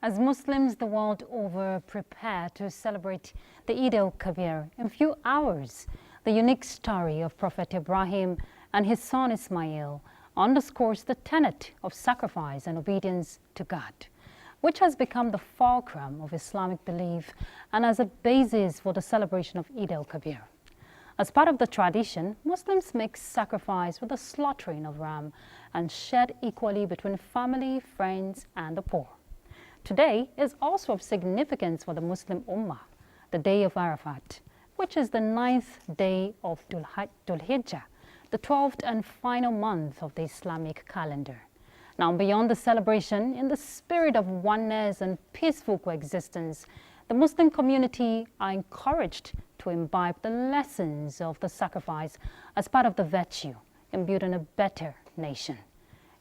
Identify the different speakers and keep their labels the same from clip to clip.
Speaker 1: As Muslims the world over prepare to celebrate the Eid al-Kabir in few hours, the unique story of Prophet Ibrahim and his son Ismail underscores the tenet of sacrifice and obedience to God, which has become the fulcrum of Islamic belief and as a basis for the celebration of Eid al-Kabir. As part of the tradition, Muslims make sacrifice with the slaughtering of ram and shared equally between family, friends, and the poor. Today is also of significance for the Muslim Ummah, the day of Arafat, which is the 9th day of Dhul Hijjah, the 12th and final month of the Islamic calendar. Now, beyond the celebration, in the spirit of oneness and peaceful coexistence, the Muslim community are encouraged to imbibe the lessons of the sacrifice as part of the virtue in building a better nation.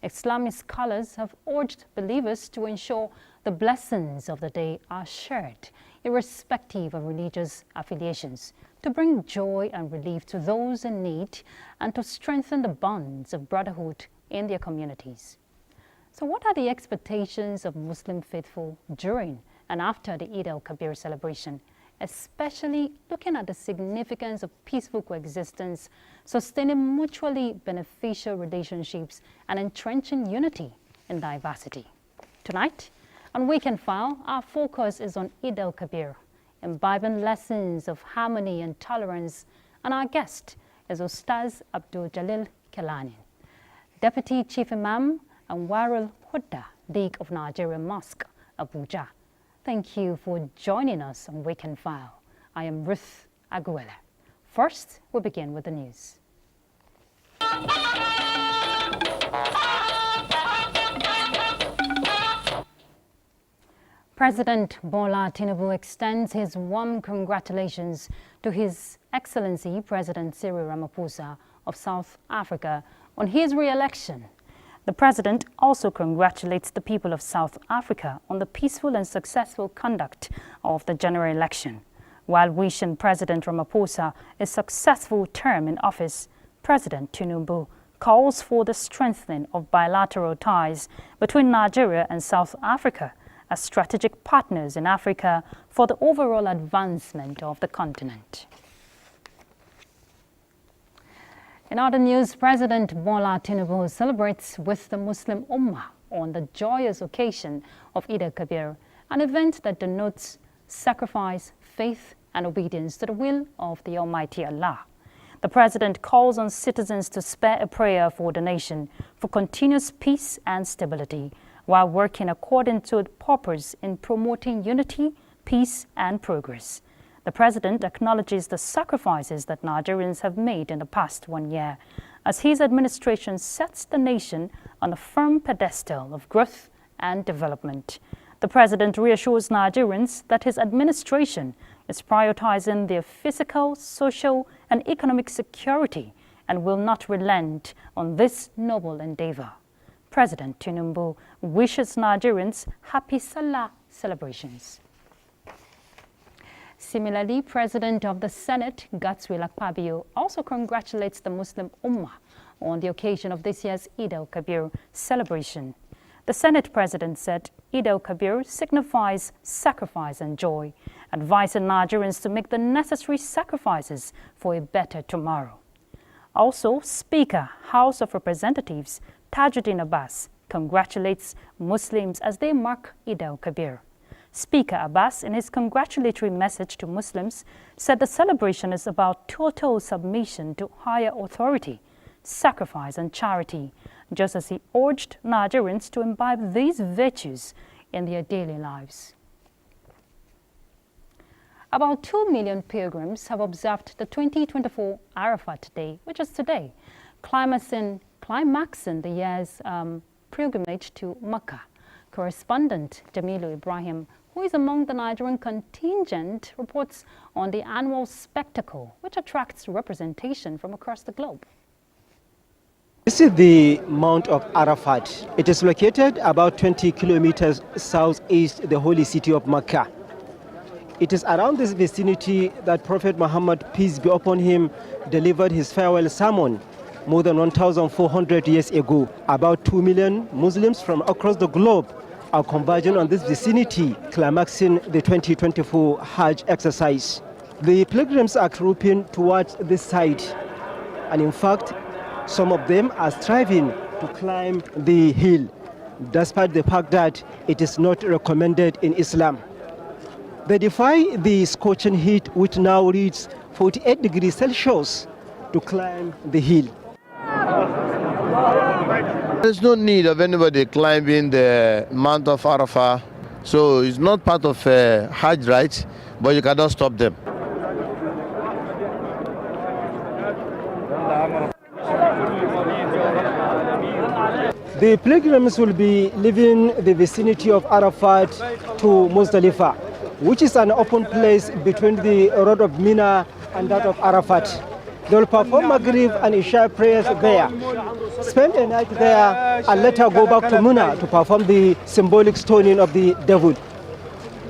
Speaker 1: Islamic scholars have urged believers to ensure the blessings of the day are shared, irrespective of religious affiliations, to bring joy and relief to those in need and to strengthen the bonds of brotherhood in their communities. So what are the expectations of Muslim faithful during and after the Eid al-Kabir celebration, especially looking at the significance of peaceful coexistence, sustaining mutually beneficial relationships, and entrenching unity in diversity? Tonight, on Weekend File, our focus is on Eid al-Kabir, imbibing lessons of harmony and tolerance, and our guest is Ustaz Abdul Jalil Kelani, Deputy Chief Imam and Warul Hudda, League of Nigerian Mosque, Abuja. Thank you for joining us on Weekend File. I am Ruth Aguela. First, we'll begin with the news. President Bola Tinubu extends his warm congratulations to His Excellency President Cyril Ramaphosa of South Africa on his re-election. The president also congratulates the people of South Africa on the peaceful and successful conduct of the general election. While wishing President Ramaphosa a successful term in office, President Tinubu calls for the strengthening of bilateral ties between Nigeria and South Africa as strategic partners in Africa for the overall advancement of the continent. In other news, President Bola Tinubu celebrates with the Muslim Ummah on the joyous occasion of Eid al-Kabir, an event that denotes sacrifice, faith, and obedience to the will of the Almighty Allah. The President calls on citizens to spare a prayer for the nation for continuous peace and stability, while working according to the purpose in promoting unity, peace, and progress. The President acknowledges the sacrifices that Nigerians have made in the past 1 year, as his administration sets the nation on a firm pedestal of growth and development. The President reassures Nigerians that his administration is prioritizing their physical, social, and economic security and will not relent on this noble endeavor. President Tinubu wishes Nigerians happy Salah celebrations. Similarly, President of the Senate, Godswill Akpabio, also congratulates the Muslim Ummah on the occasion of this year's Eid al-Kabir celebration. The Senate President said Eid al-Kabir signifies sacrifice and joy, advising Nigerians to make the necessary sacrifices for a better tomorrow. Also, Speaker, House of Representatives, Tajuddin Abbas, congratulates Muslims as they mark Eid al-Kabir. Speaker Abbas, in his congratulatory message to Muslims, said the celebration is about total submission to higher authority, sacrifice, and charity, just as he urged Nigerians to imbibe these virtues in their daily lives. About 2 million pilgrims have observed the 2024 Arafat Day, which is today, climaxing the year's pilgrimage to Mecca. Correspondent Jamilu Ibrahim, who is among the Nigerian contingent, reports on the annual spectacle, which attracts representation from across the globe.
Speaker 2: This is the Mount of Arafat. It is located about 20 kilometers southeast the holy city of Mecca. It is around this vicinity that Prophet Muhammad, peace be upon him, delivered his farewell sermon more than 1,400 years ago. About 2 million Muslims from across the globe are converging on this vicinity, climaxing the 2024 Hajj exercise. The pilgrims are trooping towards this site, and in fact, some of them are striving to climb the hill, despite the fact that it is not recommended in Islam. They defy the scorching heat, which now reaches 48 degrees Celsius, to climb the hill.
Speaker 3: There's no need of anybody climbing the Mount of Arafah, so it's not part of Hajj rites, but you cannot stop them.
Speaker 2: The pilgrims will be leaving the vicinity of Arafat to Muzdalifah, which is an open place between the road of Mina and that of Arafat. They will perform Maghrib and Isha prayers there, spend a night there, and later go back to Mina to perform the symbolic stoning of the devil.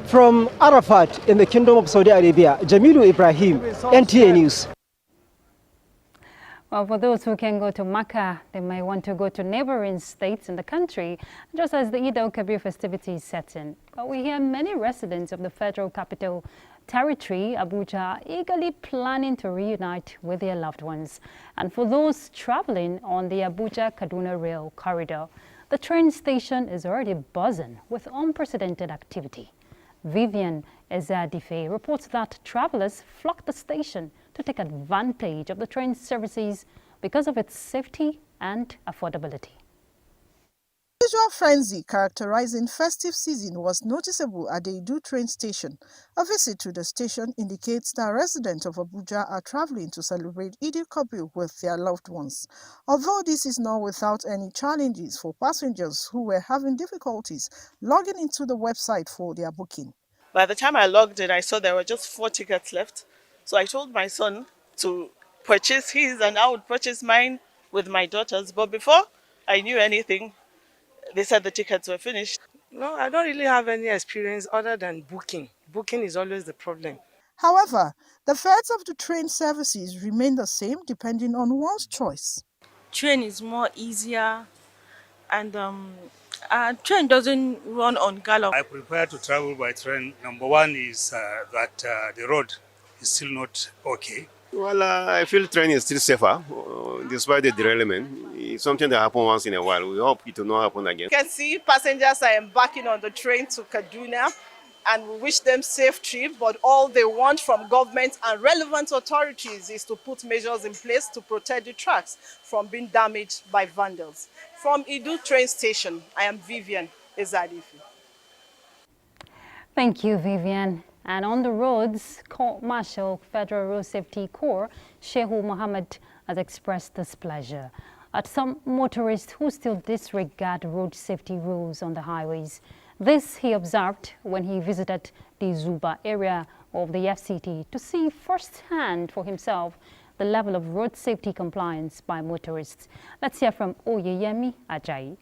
Speaker 2: From Arafat in the Kingdom of Saudi Arabia, Jamilu Ibrahim, NTA News.
Speaker 1: Well, for those who can go to Makkah, they may want to go to neighboring states in the country, just as the Eid al-Kabir festivities set in. But we hear many residents of the Federal Capital Territory, Abuja, are eagerly planning to reunite with their loved ones. And for those traveling on the Abuja-Kaduna Rail corridor, the train station is already buzzing with unprecedented activity. Vivian Ezadife reports that travelers flock the station to take advantage of the train services because of its safety and affordability.
Speaker 4: Visual frenzy characterizing festive season was noticeable at the Idu train station. A visit to the station indicates that residents of Abuja are traveling to celebrate Eid al-Kabir with their loved ones. Although this is not without any challenges for passengers who were having difficulties logging into the website for their booking.
Speaker 5: By the time I logged in, I saw there were just 4 tickets left. So I told my son to purchase his and I would purchase mine with my daughters. But before I knew anything, they said the tickets were finished.
Speaker 6: No, I don't really have any experience other than booking. Booking is always the problem.
Speaker 4: However, the fares of the train services remain the same depending on one's choice.
Speaker 7: Train is more easier and train doesn't run on gallop.
Speaker 8: I prefer to travel by train. Number one is that the road is still not okay.
Speaker 9: Well, I feel train is still safer, despite the derailment. It's something that happens once in a while. We hope it will not happen again.
Speaker 5: You can see passengers are embarking on the train to Kaduna, and we wish them safe trip, but all they want from government and relevant authorities is to put measures in place to protect the tracks from being damaged by vandals. From Idu train station, I am Vivian Ezadifi.
Speaker 1: Thank you, Vivian. And on the roads, Court Marshal Federal Road Safety Corps, Shehu Mohammed, has expressed displeasure at some motorists who still disregard road safety rules on the highways. This he observed when he visited the Zuba area of the FCT to see firsthand for himself the level of road safety compliance by motorists. Let's hear from Oyeyemi Ajayi.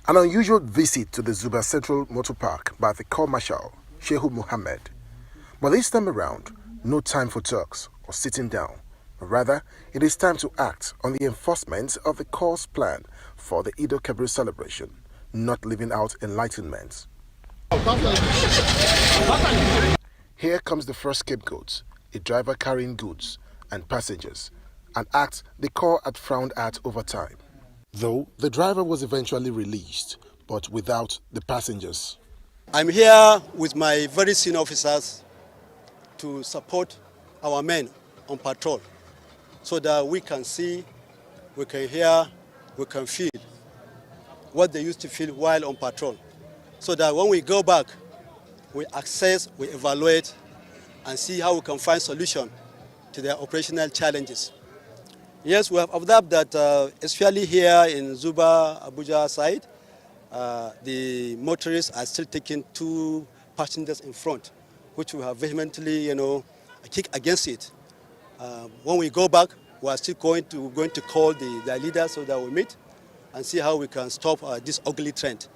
Speaker 10: An unusual visit to the Zuba Central Motor Park by the Corps Marshal, Shehu Mohammed. But this time around, no time for talks or sitting down. Rather, it is time to act on the enforcement of the Corps' plan for the Eid al-Kabir celebration, not leaving out enlightenment. Here comes the first scapegoat, a driver carrying goods and passengers, an act the Corps had frowned at over time. Though the driver was eventually released, but without the passengers.
Speaker 11: I'm here with my very senior officers to support our men on patrol so that we can see, we can hear, we can feel what they used to feel while on patrol. So that when we go back, we assess, we evaluate, and see how we can find solution to their operational challenges. Yes, we have observed that, especially here in Zuba, Abuja side, the motorists are still taking 2 passengers in front, which we have vehemently, kicked against it. When we go back, we are still going to call the leaders so that we meet and see how we can stop this ugly trend.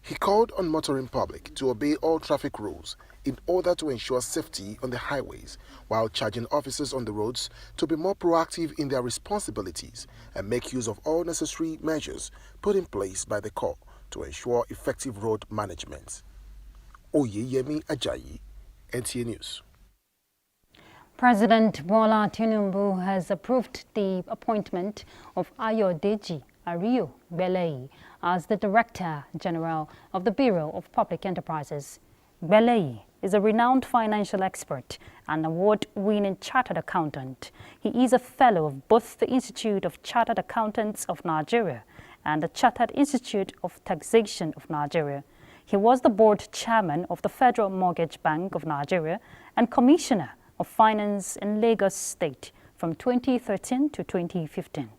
Speaker 10: He called on motoring public to obey all traffic rules in order to ensure safety on the highways, while charging officers on the roads to be more proactive in their responsibilities and make use of all necessary measures put in place by the Corps to ensure effective road management. Oyeyemi Ajayi, NTA News.
Speaker 1: President Bola Tinubu has approved the appointment of Ayodeji Ario Belei as the Director General of the Bureau of Public Enterprises. Belei is a renowned financial expert and award-winning chartered accountant. He is a fellow of both the Institute of Chartered Accountants of Nigeria and the Chartered Institute of Taxation of Nigeria. He was the board chairman of the Federal Mortgage Bank of Nigeria and Commissioner of Finance in Lagos State from 2013 to 2015.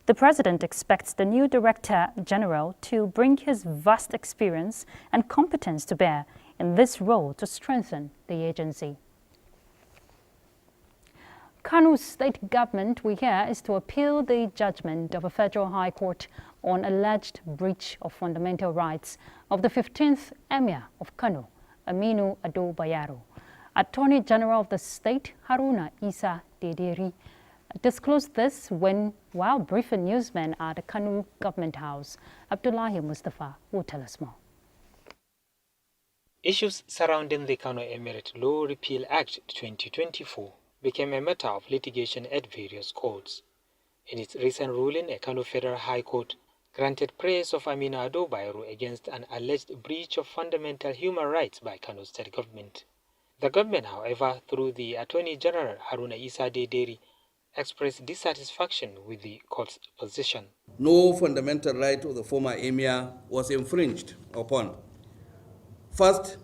Speaker 1: The president expects the new Director General to bring his vast experience and competence to bear in this role to strengthen the agency. Kano State government, we hear, is to appeal the judgment of a federal high court on alleged breach of fundamental rights of the 15th Emir of Kano, Aminu Ado Bayero. Attorney General of the state, Haruna Isa Dederi, disclosed this while briefing newsmen at the Kano Government House. Abdullahi Mustafa will tell us more.
Speaker 12: Issues surrounding the Kano Emirate Law Repeal Act 2024 became a matter of litigation at various courts. In its recent ruling, a Kano Federal High Court granted praise of Aminu Ado Bayero against an alleged breach of fundamental human rights by Kano State government. The government, however, through the Attorney General Haruna Isa Dederi, expressed dissatisfaction with the court's position.
Speaker 13: No fundamental right of the former emir was infringed upon. First,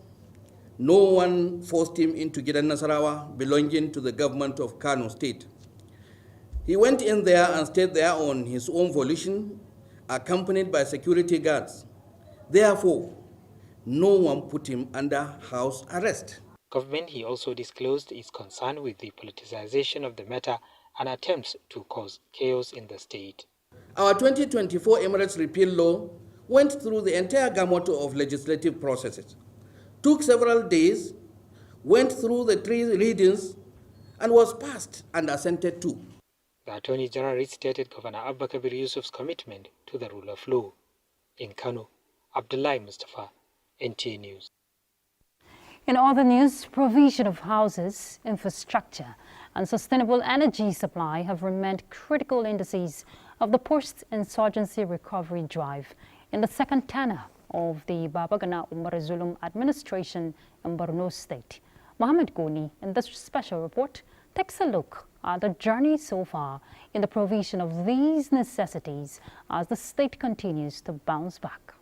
Speaker 13: no one forced him into Gidan Nasarawa belonging to the government of Kano State. He went in there and stayed there on his own volition, accompanied by security guards. Therefore, no one put him under house arrest.
Speaker 12: Government, he also disclosed its concern with the politicization of the matter and attempts to cause chaos in the state.
Speaker 13: Our 2024 Emirates Repeal Law went through the entire gamut of legislative processes, took several days, went through the 3 readings, and was passed and assented to.
Speaker 12: The Attorney General restated Governor Abba Kabir Yusuf's commitment to the rule of law. In Kano, Abdullahi Mustafa, NTA News.
Speaker 1: In other news, provision of houses, infrastructure, and sustainable energy supply have remained critical indices of the post-insurgency recovery drive in the second tenure of the Babagana Umar Zulum administration in Borno State. Mohammed Goni, in this special report, takes a look at the journey so far in the provision of these necessities as the state continues to bounce back.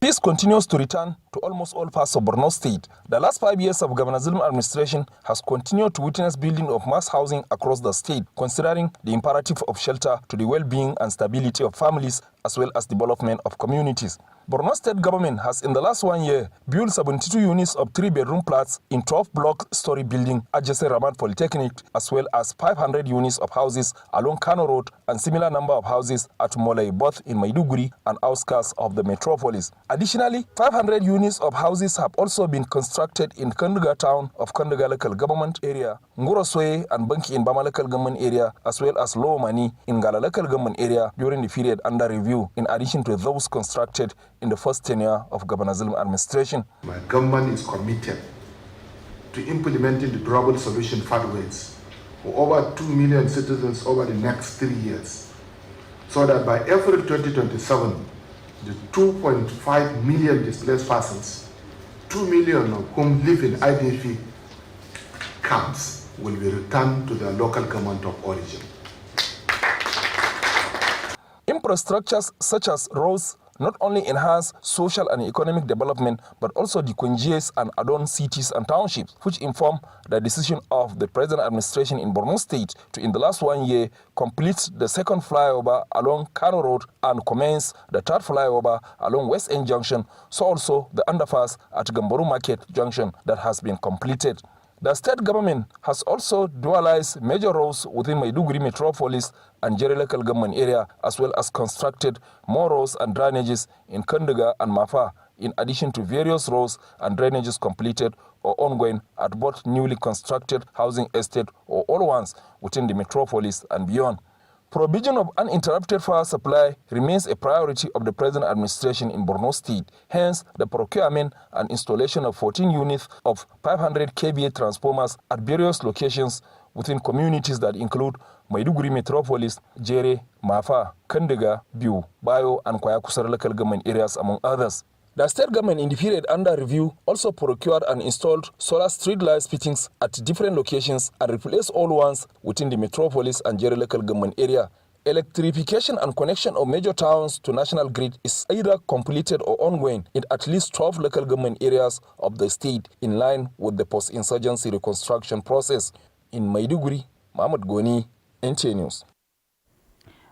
Speaker 14: Peace continues to return to almost all parts of Borno State. The last 5 years of Governor Zulum administration has continued to witness building of mass housing across the state, considering the imperative of shelter to the well-being and stability of families as well as development of communities. Borno State government has in the last 1 year built 72 units of 3-bedroom flats in 12-block story building adjacent Ramat Polytechnic, as well as 500 units of houses along Kano Road and similar number of houses at Molai, both in Maiduguri and outskirts of the metropolis. Additionally, 500 units of houses have also been constructed in Kanduga town of Kanduga local government area, Nguroswe and Banki in Bama local government area, as well as Low Mani in Gala local government area during the period under review, in addition to those constructed in the first tenure of Governor Zulum administration.
Speaker 15: My government is committed to implementing the durable solution pathways for over 2 million citizens over the next 3 years, so that by April 2027, the 2.5 million displaced persons, 2 million of whom live in IDP camps, will be returned to their local government of origin.
Speaker 14: Infrastructures such as roads not only enhance social and economic development, but also decongest and adorn cities and townships, which inform the decision of the present administration in Borno State to, in the last 1 year, complete the second flyover along Kano Road and commence the third flyover along West End Junction, so also the underpass at Gamboru Market Junction that has been completed. The state government has also dualized major roads within Maiduguri metropolis and Jere local government area, as well as constructed more roads and drainages in Kandaga and Mafa, in addition to various roads and drainages completed or ongoing at both newly constructed housing estate or old ones within the metropolis and beyond. Provision of uninterrupted power supply remains a priority of the present administration in Borno State. Hence, the procurement and installation of 14 units of 500 kVA transformers at various locations within communities that include Maiduguri Metropolis, Jere, Mafa, Kandaga, Biu, Bayo, and Kwayakusar local government areas, among others. The state government in the period under review also procured and installed solar street light fittings at different locations and replaced old ones within the metropolis and Jere local government area. Electrification and connection of major towns to national grid is either completed or ongoing in at least 12 local government areas of the state, in line with the post-insurgency reconstruction process. In Maiduguri, Mahmoud Goni, NTA News.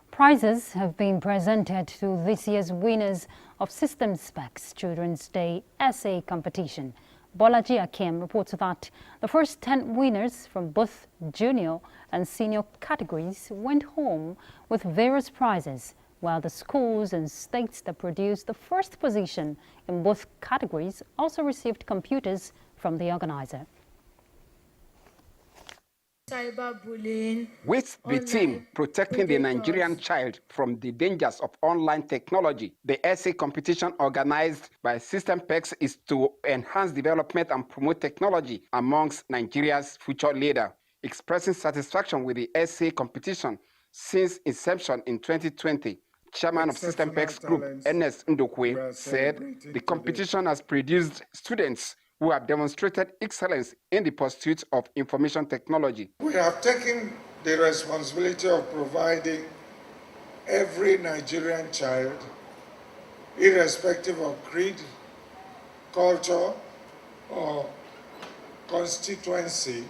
Speaker 1: Prizes have been presented to this year's winners of System Specs Children's Day essay competition. Bolaji Akim reports that the first 10 winners from both junior and senior categories went home with various prizes, while the schools and states that produced the first position in both categories also received computers from the organizer.
Speaker 16: Cyberbullying. With the team protecting the Nigerian child from the dangers of online technology, the essay competition organized by System Specs is to enhance development and promote technology amongst Nigeria's future leaders. Expressing satisfaction with the essay competition since inception in 2020, Chairman of System Specs Group, Ernest Ndokwe, said the competition has produced students who have demonstrated excellence in the pursuit of information technology.
Speaker 17: We have taken the responsibility of providing every Nigerian child, irrespective of creed, culture, or constituency,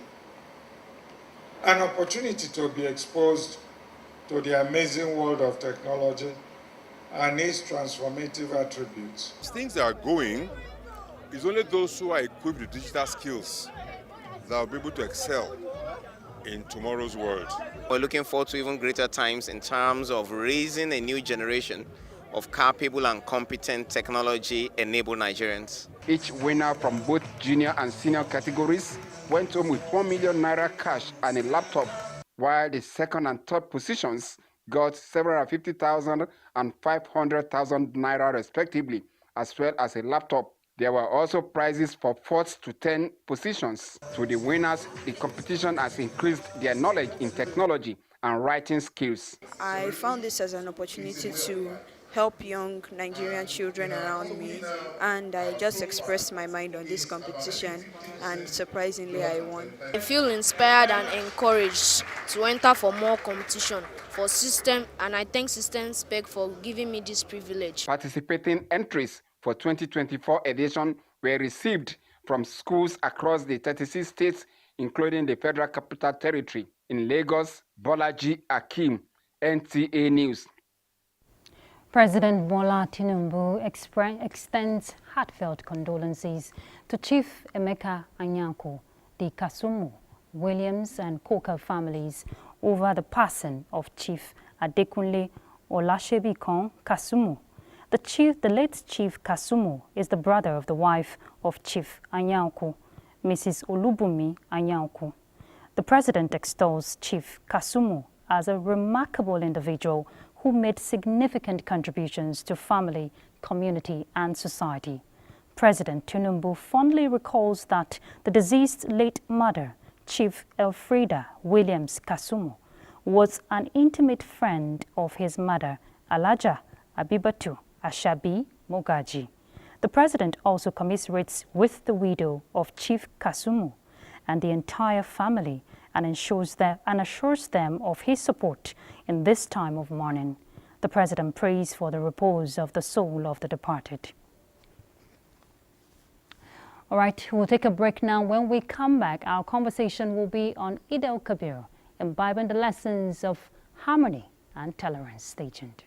Speaker 17: an opportunity to be exposed to the amazing world of technology and its transformative attributes.
Speaker 18: Things are going. It's only those who are equipped with digital skills that will be able to excel in tomorrow's world.
Speaker 19: We're looking forward to even greater times in terms of raising a new generation of capable and competent technology-enabled Nigerians.
Speaker 16: Each winner from both junior and senior categories went home with 1 million naira cash and a laptop, while the second and third positions got 750,000 and 500,000 naira respectively, as well as a laptop. There were also prizes for 4th to 10 positions. To the winners, the competition has increased their knowledge in technology and writing skills.
Speaker 20: I found this as an opportunity to help young Nigerian children around me, and I just expressed my mind on this competition, and surprisingly I won.
Speaker 21: I feel inspired and encouraged to enter for more competition for System, and I thank System Spec for giving me this privilege.
Speaker 16: Participating entries for 2024 edition were received from schools across the 36 states, including the Federal Capital Territory. In Lagos, Bolaji Akim, NTA News.
Speaker 1: President Bola Tinubu extends heartfelt condolences to Chief Emeka Anyanko, the Kasumu, Williams and Coker families over the passing of Chief Adekunle Olasebikon Kasumu. The late Chief Kasumu is the brother of the wife of Chief Anyanko, Mrs. Olubumi Anyanko. The president extols Chief Kasumu as a remarkable individual who made significant contributions to family, community, and society. President Tinubu fondly recalls that the deceased late mother, Chief Elfrida Williams Kasumu, was an intimate friend of his mother, Alaja Abibatu Ashabi Mogaji. The president also commiserates with the widow of Chief Kasumu and the entire family and assures them of his support in this time of mourning. The president prays for the repose of the soul of the departed. All right, we'll take a break now. When we come back, our conversation will be on Eid al-Kabir, imbibing the lessons of harmony and tolerance. Stay tuned.